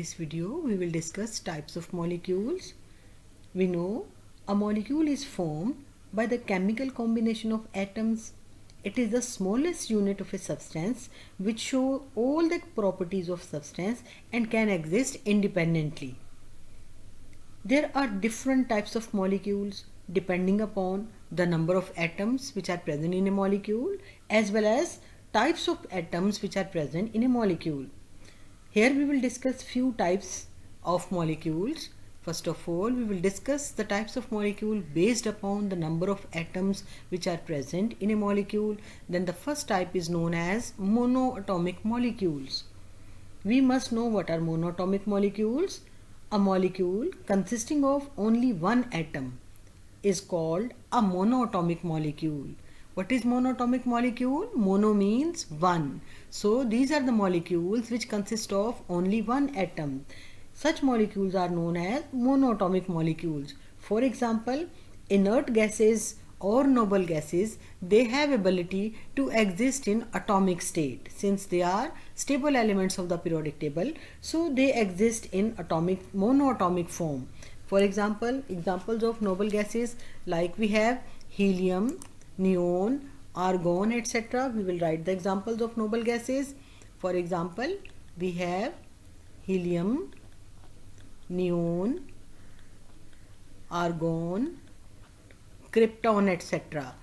this video, we will discuss types of molecules. We know a molecule is formed by the chemical combination of atoms. It is the smallest unit of a substance which show all the properties of substance and can exist independently. There are different types of molecules depending upon the number of atoms which are present in a molecule as well as types of atoms which are present in a molecule. Here we will discuss few types of molecules. First of all, we will discuss the types of molecule based upon the number of atoms which are present in a molecule. Then the first type is known as monoatomic molecules. We must know what are monoatomic molecules. A molecule consisting of only one atom is called a monoatomic molecule. What is monoatomic molecule? Mono means one. So these are the molecules which consist of only one atom. Such molecules are known as monoatomic molecules. For example, inert gases or noble gases, they have ability to exist in atomic state since they are stable elements of the periodic table. So they exist in monoatomic form. For example, examples of noble gases like we have helium, neon, argon, etc. We will write the examples of noble gases. For example, we have helium, neon, argon, krypton, etc.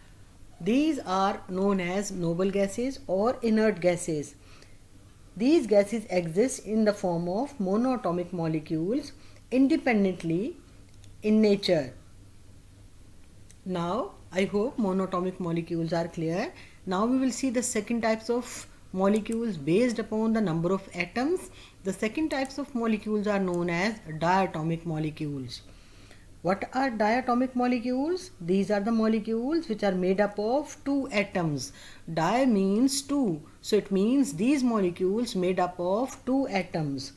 These are known as noble gases or inert gases. These gases exist in the form of monoatomic molecules independently in nature. Now, I hope monoatomic molecules are clear. Now we will see the second types of molecules based upon the number of atoms. The second types of molecules are known as diatomic molecules. What are diatomic molecules? These are the molecules which are made up of two atoms. Di means two. So it means these molecules made up of two atoms.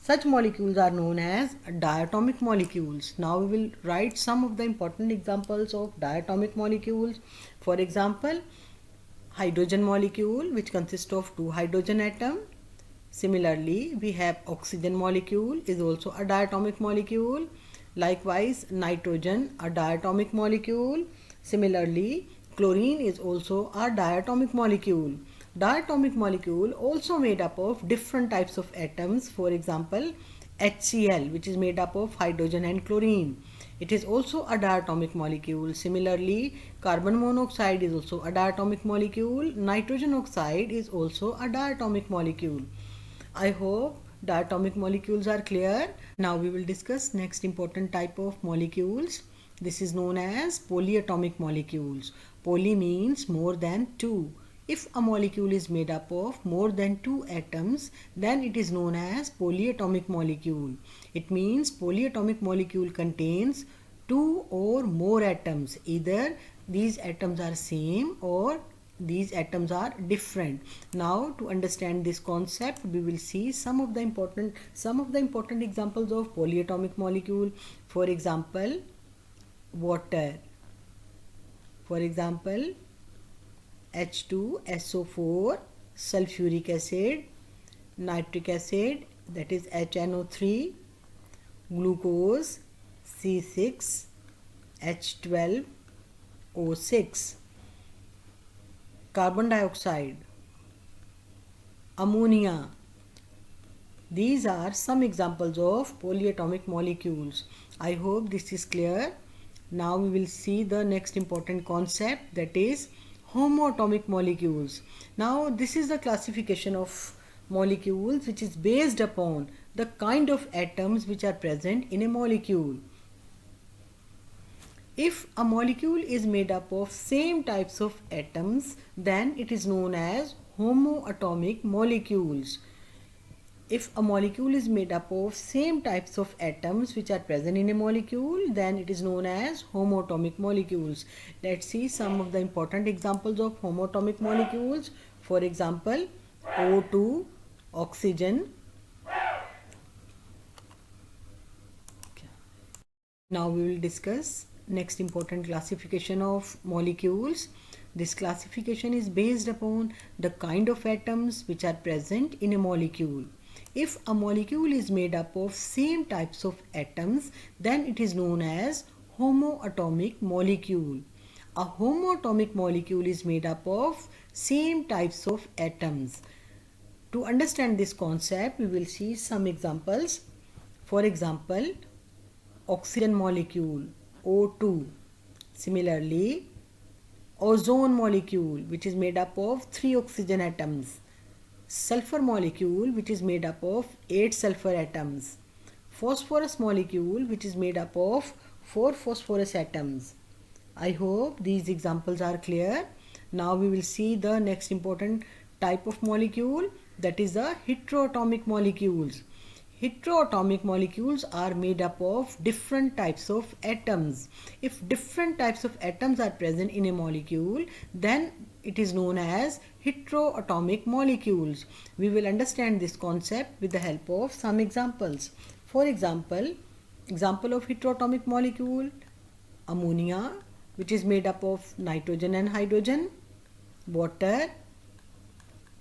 Such molecules are known as diatomic molecules. Now we will write some of the important examples of diatomic molecules. For example, hydrogen molecule which consists of two hydrogen atoms. Similarly, we have oxygen molecule is also a diatomic molecule. Likewise, nitrogen, a diatomic molecule. Similarly, chlorine is also a diatomic molecule. Diatomic molecule also made up of different types of atoms. For example, HCl, which is made up of hydrogen and chlorine. It is also a diatomic molecule. Similarly, carbon monoxide is also a diatomic molecule. Nitrogen oxide is also a diatomic molecule. I hope diatomic molecules are clear. Now we will discuss next important type of molecules. This is known as polyatomic molecules. Poly means more than two. If a molecule is made up of more than two atoms, then it is known as polyatomic molecule. It means polyatomic molecule contains two or more atoms. Either these atoms are same or these atoms are different. Now to understand this concept, we will see some of the important examples of polyatomic molecule. For example, water. For example, H2SO4, sulfuric acid, nitric acid, that is HNO3, glucose, C6H12O6, carbon dioxide, ammonia. These are some examples of polyatomic molecules. I hope this is clear. Now we will see the next important concept, that is homoatomic molecules. Now this is the classification of molecules which is based upon the kind of atoms which are present in a molecule. If a molecule is made up of same types of atoms, then it is known as homoatomic molecules. If a molecule is made up of same types of atoms which are present in a molecule, then it is known as homoatomic molecules. Let's see some of the important examples of homoatomic molecules. For example, O2, oxygen. Now we will discuss next important classification of molecules. This classification is based upon the kind of atoms which are present in a molecule. If a molecule is made up of same types of atoms, then it is known as homoatomic molecule. A homoatomic molecule is made up of same types of atoms. To understand this concept, we will see some examples. For example, oxygen molecule O2. Similarly, ozone molecule, which is made up of 3 oxygen atoms. Sulfur molecule, which is made up of 8 sulfur atoms. Phosphorus molecule, which is made up of 4 phosphorus atoms. I hope these examples are clear. Now we will see the next important type of molecule, that is the heteroatomic molecules. Heteroatomic molecules are made up of different types of atoms. If different types of atoms are present in a molecule, then it is known as heteroatomic molecules. We will understand this concept with the help of some examples. For example of heteroatomic molecule, ammonia, which is made up of nitrogen and hydrogen, water,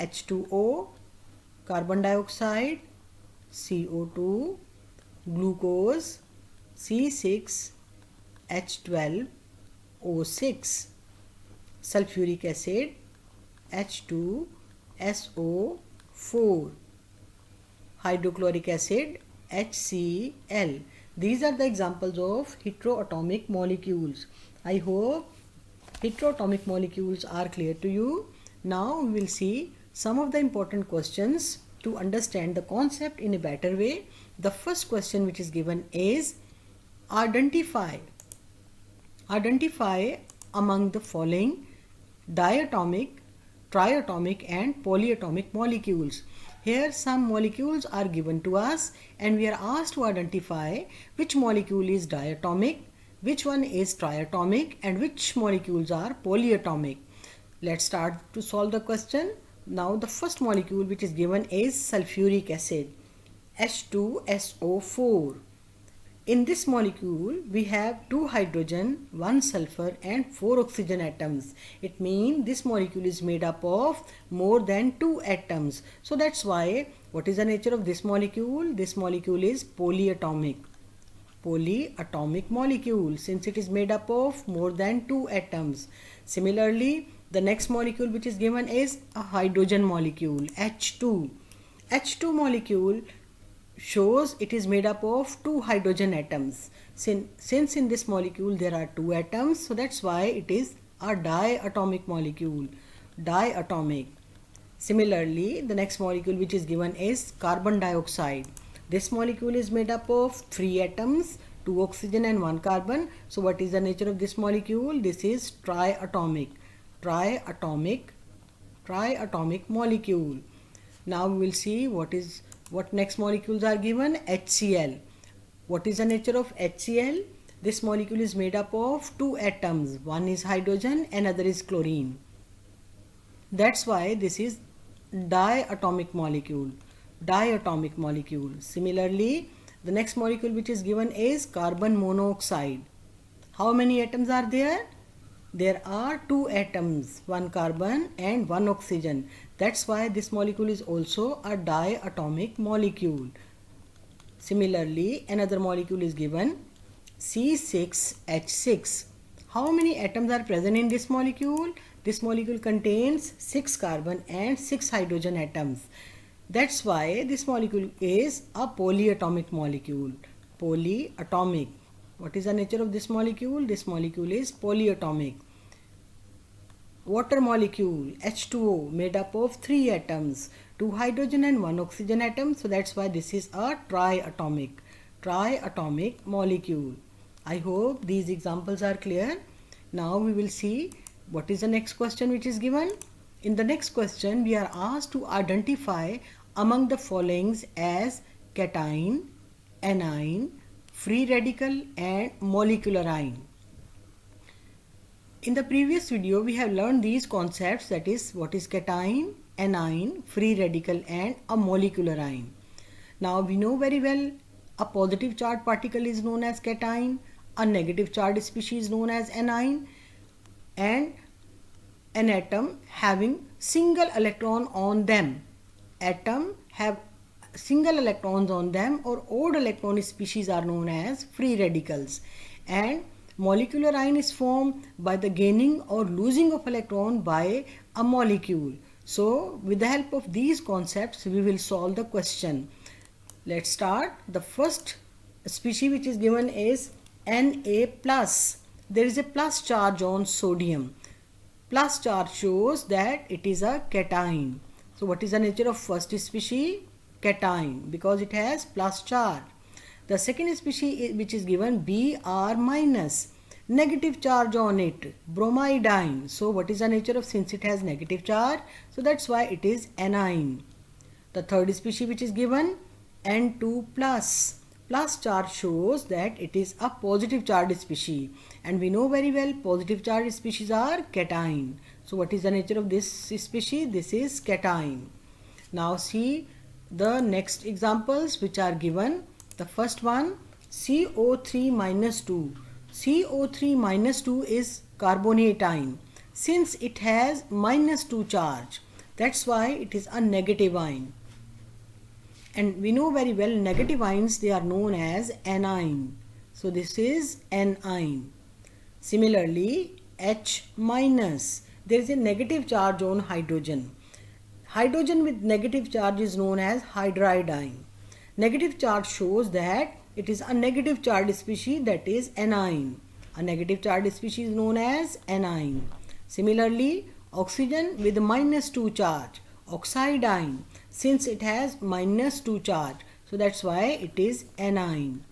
H2O, carbon dioxide, CO2, glucose, C6H12O6, sulfuric acid, H2SO4, hydrochloric acid, HCl. These are the examples of heteroatomic molecules. I hope heteroatomic molecules are clear to you. Now we will see some of the important questions to understand the concept in a better way. The first question which is given is identify among the following diatomic, triatomic and polyatomic molecules. Here some molecules are given to us and we are asked to identify which molecule is diatomic, which one is triatomic and which molecules are polyatomic. Let's start to solve the question. Now the first molecule which is given is sulfuric acid, H2SO4. In this molecule we have 2 hydrogen, 1 sulfur and 4 oxygen atoms. It means this molecule is made up of more than 2 atoms. So that's why, what is the nature of this molecule? This molecule is polyatomic molecule, since it is made up of more than 2 atoms. Similarly, the next molecule which is given is a hydrogen molecule, H2. H2 molecule shows it is made up of 2 hydrogen atoms. Since in this molecule there are 2 atoms, so that's why it is a diatomic molecule, diatomic. Similarly, the next molecule which is given is carbon dioxide. This molecule is made up of 3 atoms, 2 oxygen and 1 carbon. So what is the nature of this molecule? This is triatomic molecule. Now we will see what next molecules are given. HCl. What is the nature of HCl? This molecule is made up of 2 atoms. One is hydrogen, another is chlorine. That's why this is diatomic molecule. Similarly, the next molecule which is given is carbon monoxide. How many atoms are there? There are 2 atoms, 1 carbon and 1 oxygen. That's why this molecule is also a diatomic molecule. Similarly, another molecule is given, C6H6. How many atoms are present in this molecule? This molecule contains 6 carbon and 6 hydrogen atoms. That's why this molecule is a polyatomic molecule. Polyatomic. What is the nature of this molecule? This molecule is polyatomic. Water molecule, H2O, made up of 3 atoms, 2 hydrogen and 1 oxygen atom. So that's why this is a triatomic molecule. I hope these examples are clear. Now we will see what is the next question which is given. In the next question, we are asked to identify among the followings as cation, anion, free radical and molecular ion. In the previous video, we have learned these concepts, that is, what is cation, anion, free radical and a molecular ion. Now we know very well a positive charged particle is known as cation, a negative charged species known as anion, and an atom having single electron on them. Atom have single electrons on them or odd electron species are known as free radicals. And molecular ion is formed by the gaining or losing of electron by a molecule. So with the help of these concepts we will solve the question. Let's start. The first species which is given is Na plus. There is a plus charge on sodium. Plus charge shows that it is a cation. So what is the nature of first species? Cation, because it has plus charge. The second species which is given Br minus, negative charge on it, bromidine. So what is the nature of, since it has negative charge, so that's why it is anion. The third species which is given N2 plus. Plus charge shows that it is a positive charged species, and we know very well positive charged species are cation. So what is the nature of this species? This is cation. Now see the next examples which are given. The first one, CO3 minus 2. CO3 minus 2 is carbonate ion. Since it has minus 2 charge, that's why it is a negative ion. And we know very well negative ions, they are known as anion. So this is anion. Similarly, H minus, there is a negative charge on hydrogen. Hydrogen with negative charge is known as hydride ion. Negative charge shows that it is a negative charged species, that is anion. A negative charged species is known as anion. Similarly, oxygen with minus 2 charge, oxide ion. Since it has minus 2 charge, so that's why it is anion.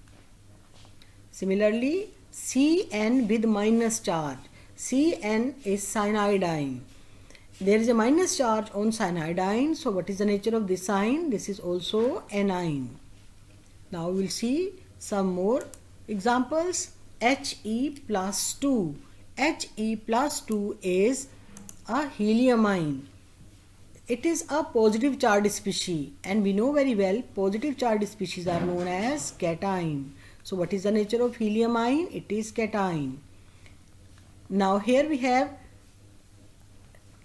Similarly, Cn with minus charge. Cn is cyanide ion. There is a minus charge on cyanide ion. So what is the nature of this ion? This is also anion. Now we will see some more examples. He plus 2. He plus 2 is a helium ion. It is a positive charged species, and we know very well positive charged species are known as cation. So what is the nature of helium ion? It is cation. Now here we have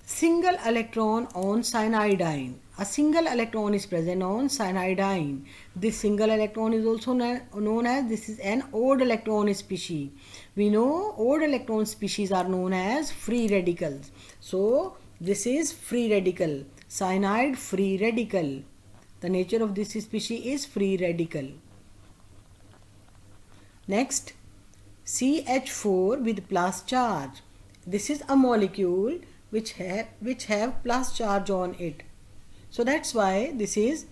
single electron on cyanide ion. A single electron is present on cyanide ion. This single electron is also known as, this is an odd electron species. We know odd electron species are known as free radicals. So this is free radical. Cyanide free radical. The nature of this species is free radical. Next, CH4 with plus charge. This is a molecule which have plus charge on it. So that's why this is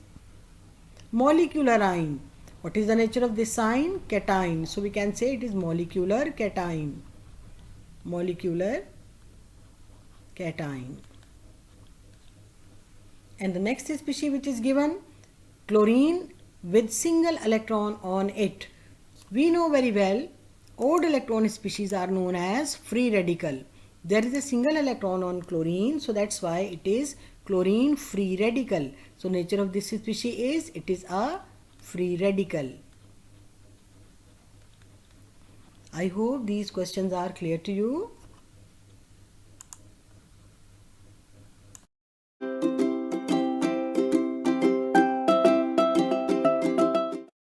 molecular ion. What is the nature of this ion? Cation. So we can say it is molecular cation. Molecular cation. And the next species which is given, chlorine with single electron on it. We know very well odd electron species are known as free radical. There is a single electron on chlorine, so that's why it is chlorine free radical. So nature of this species is, it is a free radical. I hope these questions are clear to you.